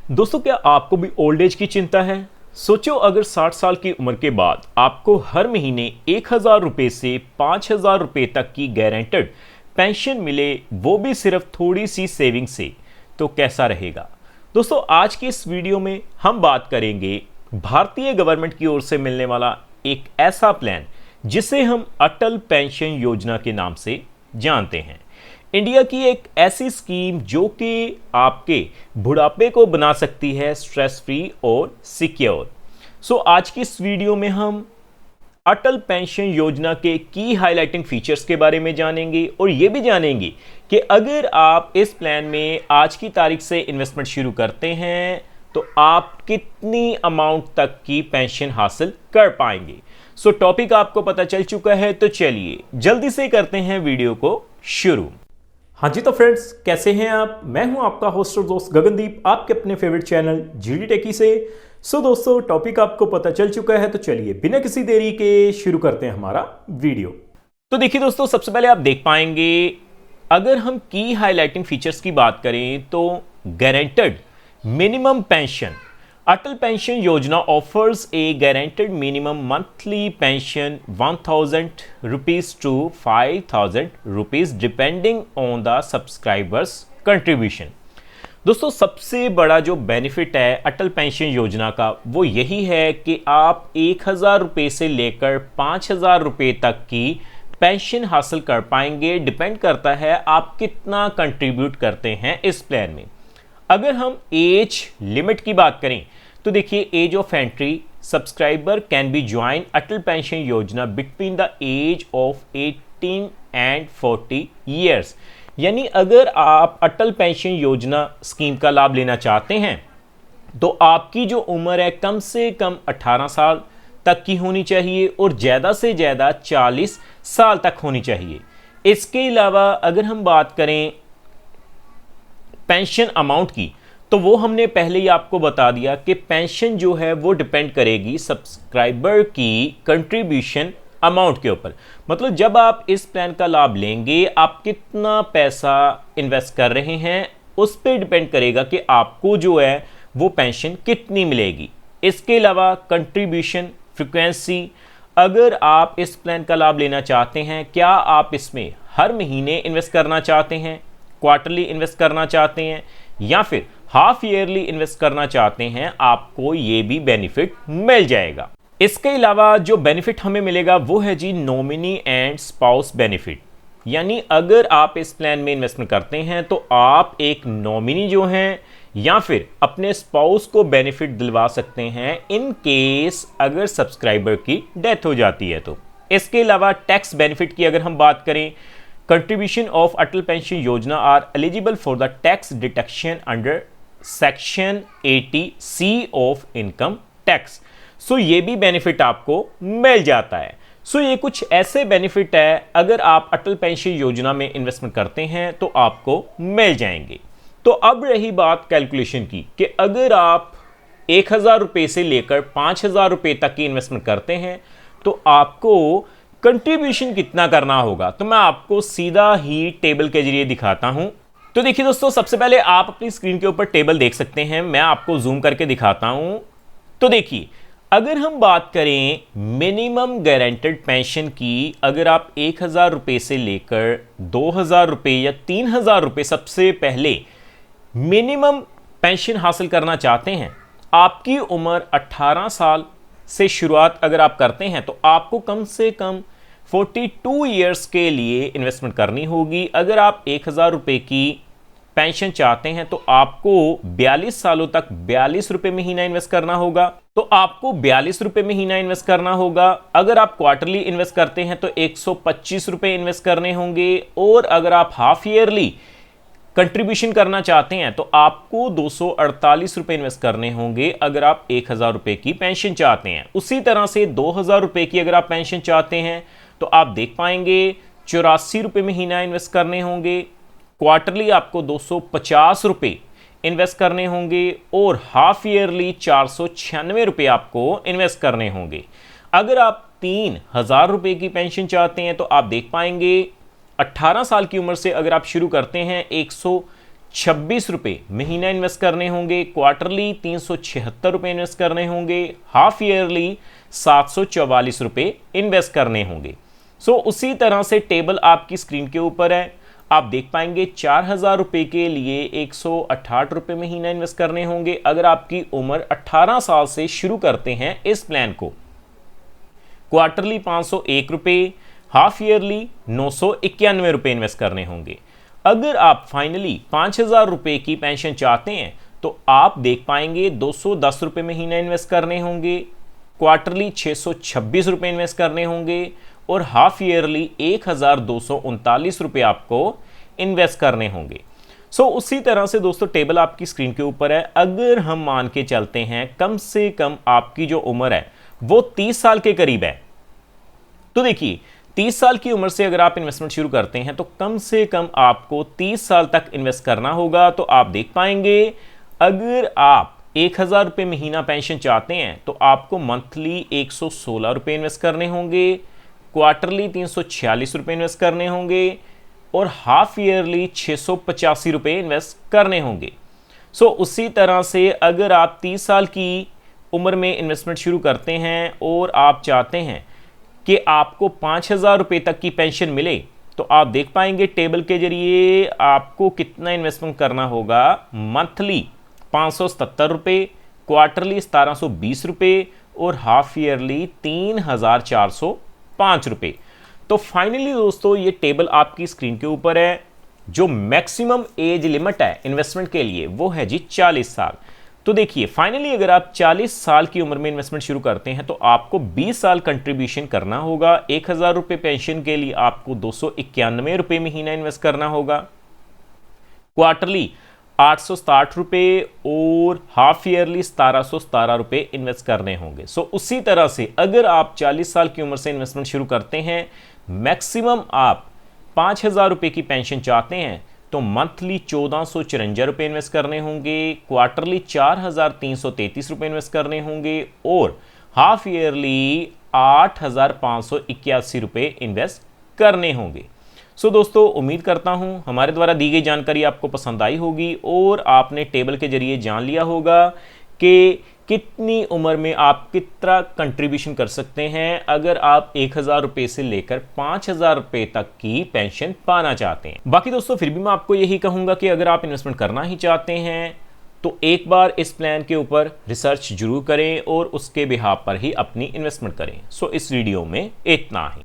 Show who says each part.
Speaker 1: दोस्तों, क्या आपको भी ओल्ड एज की चिंता है? सोचो, अगर 60 साल की उम्र के बाद आपको हर महीने 1,000 रुपये से 5,000 रुपये तक की गारंटेड पेंशन मिले, वो भी सिर्फ थोड़ी सी सेविंग से, तो कैसा रहेगा? दोस्तों, आज की इस वीडियो में हम बात करेंगे भारतीय गवर्नमेंट की ओर से मिलने वाला एक ऐसा प्लान जिसे हम अटल पेंशन योजना के नाम से जानते हैं। इंडिया की एक ऐसी स्कीम जो कि आपके बुढ़ापे को बना सकती है स्ट्रेस फ्री और सिक्योर। आज की इस वीडियो में हम अटल पेंशन योजना के की हाइलाइटिंग फीचर्स के बारे में जानेंगे और ये भी जानेंगे कि अगर आप इस प्लान में आज की तारीख से इन्वेस्टमेंट शुरू करते हैं तो आप कितनी अमाउंट तक की पेंशन हासिल कर पाएंगे। टॉपिक आपको पता चल चुका है, तो चलिए जल्दी से करते हैं वीडियो को शुरू। हाँ जी, तो फ्रेंड्स, कैसे हैं आप? मैं हूं आपका होस्ट और दोस्त गगनदीप, आपके अपने फेवरेट चैनल जीडी टेकी से। दोस्तों, टॉपिक आपको पता चल चुका है, तो चलिए बिना किसी देरी के शुरू करते हैं हमारा वीडियो। तो देखिए दोस्तों, सबसे पहले आप देख पाएंगे, अगर हम की हाईलाइटिंग फीचर्स की बात करें तो गारंटेड मिनिमम पेंशन। अटल पेंशन योजना offers a guaranteed minimum monthly pension 1,000 rupees to 5,000 rupees depending on the subscriber's contribution। दोस्तों, सबसे बड़ा जो बेनिफिट है अटल पेंशन योजना का वो यही है कि आप 1,000 रुपये से लेकर 5,000 रुपये तक की पेंशन हासिल कर पाएंगे। डिपेंड करता है आप कितना कंट्रीब्यूट करते हैं इस प्लान में। अगर हम एज लिमिट की बात करें तो देखिए, age of entry subscriber can be join Atal pension Yojana between the age of 18 and 40 years. यानी अगर आप अटल पेंशन योजना स्कीम का लाभ लेना चाहते हैं तो आपकी जो उम्र है कम से कम 18 साल तक की होनी चाहिए और ज़्यादा से ज़्यादा 40 साल तक होनी चाहिए। इसके अलावा अगर हम बात करें पेंशन अमाउंट की, तो वो हमने पहले ही आपको बता दिया कि पेंशन जो है वो डिपेंड करेगी सब्सक्राइबर की कंट्रीब्यूशन अमाउंट के ऊपर। मतलब जब आप इस प्लान का लाभ लेंगे, आप कितना पैसा इन्वेस्ट कर रहे हैं उस पर डिपेंड करेगा कि आपको जो है वो पेंशन कितनी मिलेगी। इसके अलावा कंट्रीब्यूशन फ्रीक्वेंसी, अगर आप इस प्लान का लाभ लेना चाहते हैं, क्या आप इसमें हर महीने इन्वेस्ट करना चाहते हैं, क्वार्टरली इन्वेस्ट करना चाहते हैं या फिर हाफ ईयरली इन्वेस्ट करना चाहते हैं, आपको ये भी बेनिफिट मिल जाएगा। इसके अलावा जो बेनिफिट हमें मिलेगा वो है जी नॉमिनी एंड स्पाउस बेनिफिट। यानी अगर आप इस प्लान में इन्वेस्टमेंट करते हैं तो आप एक नॉमिनी जो हैं या फिर अपने स्पाउस को बेनिफिट दिलवा सकते हैं इन केस अगर सब्सक्राइबर की डेथ हो जाती है तो। इसके अलावा टैक्स बेनिफिट की अगर हम बात करें, contribution of Atal Pension Yojana are eligible for the tax deduction under Section 80C of Income Tax। ये भी बेनिफिट आपको मिल जाता है। ये कुछ ऐसे बेनिफिट है अगर आप अटल पेंशन योजना में इन्वेस्टमेंट करते हैं तो आपको मिल जाएंगे। तो अब रही बात कैलकुलेशन की कि अगर आप 1,000 रुपये से लेकर 5,000 रुपये तक की इन्वेस्टमेंट करते हैं तो आपको कंट्रीब्यूशन कितना करना होगा। तो मैं आपको सीधा ही टेबल के जरिए दिखाता हूं। तो देखिए दोस्तों, सबसे पहले आप अपनी स्क्रीन के ऊपर टेबल देख सकते हैं, मैं आपको जूम करके दिखाता हूं। तो देखिए, अगर हम बात करें मिनिमम गारंटेड पेंशन की, अगर आप 1,000 रुपये से लेकर 2,000 रुपये या 3,000 रुपये सबसे पहले मिनिमम पेंशन हासिल करना चाहते हैं, आपकी उम्र 18 साल से शुरुआत अगर आप करते हैं तो आपको कम से कम 42 ईयर्स के लिए इन्वेस्टमेंट करनी होगी। अगर आप 1,000 रुपये की पेंशन चाहते हैं तो आपको 42 सालों तक 42 रुपये महीना इन्वेस्ट करना होगा। तो आपको 42 रुपये महीना इन्वेस्ट करना होगा। अगर आप क्वार्टरली इन्वेस्ट करते हैं तो 125 रुपये इन्वेस्ट करने होंगे और अगर आप हाफ ईयरली कंट्रीब्यूशन करना चाहते हैं तो आपको 248 रुपये इन्वेस्ट करने होंगे अगर आप 1,000 रुपये की पेंशन चाहते हैं। उसी तरह से 2,000 रुपये की अगर आप पेंशन चाहते हैं तो आप देख पाएंगे 84 रुपये महीना इन्वेस्ट करने होंगे। क्वार्टरली आपको 250 रुपये इन्वेस्ट करने होंगे और हाफ ईयरली 496 रुपये आपको इन्वेस्ट करने होंगे। अगर आप 3,000 रुपये की पेंशन चाहते हैं तो आप देख पाएंगे 18 साल की उम्र से अगर आप शुरू करते हैं ₹26 महीना इन्वेस्ट करने होंगे, क्वार्टरली ₹376 इन्वेस्ट करने होंगे, हाफ ईयरली ₹744 इन्वेस्ट करने होंगे। सो उसी तरह से टेबल आपकी स्क्रीन के ऊपर है, आप देख पाएंगे ₹4000 के लिए ₹168 महीना इन्वेस्ट करने होंगे अगर आपकी उम्र 18 साल से शुरू करते हैं इस प्लान को। क्वार्टरली ₹501, हाफ ईयरली ₹991 इन्वेस्ट करने होंगे। अगर आप फाइनली ₹5000 की पेंशन चाहते हैं तो आप देख पाएंगे ₹210 महीना इन्वेस्ट करने होंगे, क्वार्टरली ₹626 इन्वेस्ट करने होंगे और हाफ ईयरली ₹1239 आपको इन्वेस्ट करने होंगे। सो उसी तरह से दोस्तों टेबल आपकी स्क्रीन के ऊपर है। अगर हम मान के चलते हैं कम से कम आपकी जो उम्र है वो 30 साल के करीब है, तो देखिए 30 साल की उम्र से अगर आप इन्वेस्टमेंट शुरू करते हैं तो कम से कम आपको 30 साल तक इन्वेस्ट करना होगा। तो आप देख पाएंगे अगर आप ₹1000 महीना पेंशन चाहते हैं तो आपको मंथली ₹116 इन्वेस्ट करने होंगे, क्वार्टरली ₹346 इन्वेस्ट करने होंगे और हाफ ईयरली ₹685 इन्वेस्ट करने होंगे। सो उसी तरह से अगर आप 30 साल की उम्र में इन्वेस्टमेंट शुरू करते हैं और आप चाहते हैं कि आपको ₹5000 तक की पेंशन मिले तो आप देख पाएंगे टेबल के जरिए आपको कितना इन्वेस्टमेंट करना होगा। मंथली ₹577, क्वार्टरली ₹1720 और हाफ ईयरली ₹3405। तो फाइनली दोस्तों ये टेबल आपकी स्क्रीन के ऊपर है। जो मैक्सिमम एज लिमिट है इन्वेस्टमेंट के लिए वो है जी 40 साल। तो देखिए फाइनली अगर आप 40 साल की उम्र में इन्वेस्टमेंट शुरू करते हैं तो आपको 20 साल कंट्रीब्यूशन करना होगा। ₹1000 पेंशन के लिए आपको ₹291 महीना इन्वेस्ट करना होगा, क्वार्टरली ₹860 और हाफ ईयरली ₹1717 इन्वेस्ट करने होंगे। सो उसी तरह से अगर आप 40 साल की उम्र से इन्वेस्टमेंट शुरू करते हैं, मैक्सिमम आप ₹5000 की पेंशन चाहते हैं तो मंथली ₹1454 इन्वेस्ट करने होंगे, क्वार्टरली ₹4333 इन्वेस्ट करने होंगे और हाफ ईयरली ₹8581 इन्वेस्ट करने होंगे। सो दोस्तों उम्मीद करता हूं हमारे द्वारा दी गई जानकारी आपको पसंद आई होगी और आपने टेबल के जरिए जान लिया होगा कि कितनी उम्र में आप कितना कंट्रीब्यूशन कर सकते हैं अगर आप ₹1000 से लेकर ₹5000 तक की पेंशन पाना चाहते हैं। बाकी दोस्तों फिर भी मैं आपको यही कहूंगा कि अगर आप इन्वेस्टमेंट करना ही चाहते हैं तो एक बार इस प्लान के ऊपर रिसर्च जरूर करें और उसके बिहाफ पर ही अपनी इन्वेस्टमेंट करें। सो इस वीडियो में इतना ही।